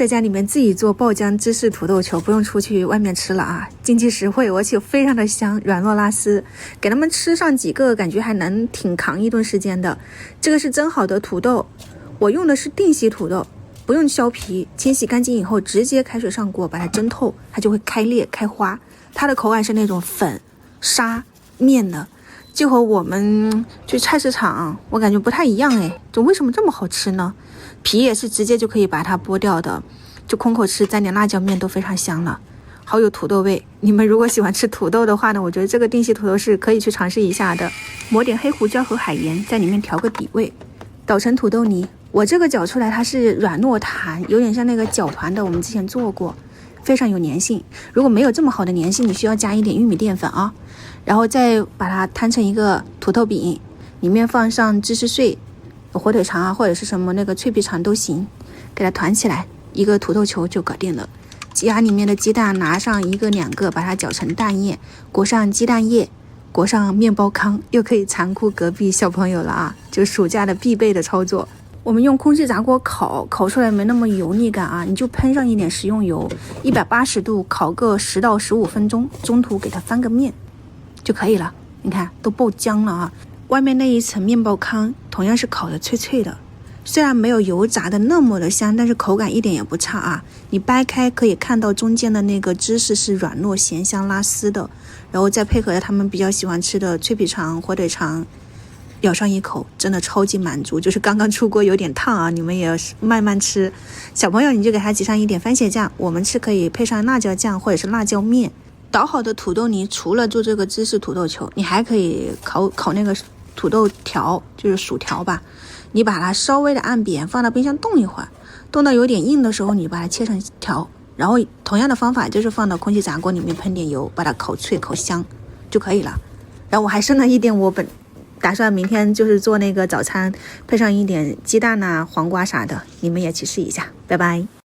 在家裡面自己做爆漿芝士土豆球，不用出去外面吃了啊，经济實惠，而且非常的香，軟糯拉絲，給他們吃上幾個，感覺還能挺扛一頓時間的。這個是蒸好的土豆，我用的是定洗土豆，不用削皮，清洗乾淨以後直接開水上鍋把它蒸透，它就會開裂開花，它的口感是那種粉沙面的，就和我們去菜市场我感覺不太一樣哎，就为什么这麼好吃呢？皮也是直接就可以把它剝掉的，就空口吃蘸點辣椒面都非常香了，好有土豆味。你們如果喜歡吃土豆的話呢，我覺得這個定洗土豆是可以去嘗試一下的。抹點黑胡椒和海鹽在裡面調個底味，搗成土豆泥。我這個攪出來它是軟糯彈，有點像那個攪團的，我們之前做過，非常有粘性。如果沒有這麼好的粘性，你需要加一點玉米澱粉啊，然後再把它攤成一個土豆餅，裡面放上芝士碎、火腿腸啊，或者是什麼那個脆皮腸都行，給它團起來，一個土豆球就搞定了。夾裡面的雞蛋拿上一個兩個，把它攪成蛋液，裹上雞蛋液，裹上麵包糠，又可以殘酷隔壁小朋友了啊！就暑假的必備的操作。我們用空氣炸鍋烤出來沒那麼油膩感啊，你就噴上一點食用油，180度烤個10到15分鐘，中途給它翻個面就可以了。你看都爆漿了啊！外面那一層麵包糠同樣是烤的脆脆的，雖然沒有油炸的那麼的香，但是口感一點也不差啊。你掰開可以看到中間的那個芝士是軟糯鹹香拉絲的，然後再配合他們比較喜歡吃的脆皮腸、火腿腸，咬上一口真的超級滿足。就是剛剛出鍋有點燙啊，你們也要慢慢吃。小朋友你就給他擠上一點番茄醬，我們吃可以配上辣椒醬或者是辣椒面。搗好的土豆泥除了做這個芝士土豆球，你還可以烤那個土豆條，就是薯條吧。你把它稍微的按扁，放到冰箱凍一會兒，凍到有點硬的時候，你把它切成條，然後同樣的方法就是放到空氣炸鍋裡面噴點油，把它烤脆烤香就可以了。然後我還剩了一點，我打算明天就是做那個早餐，配上一點雞蛋啊、黃瓜啥的，你們也去試一下。拜拜。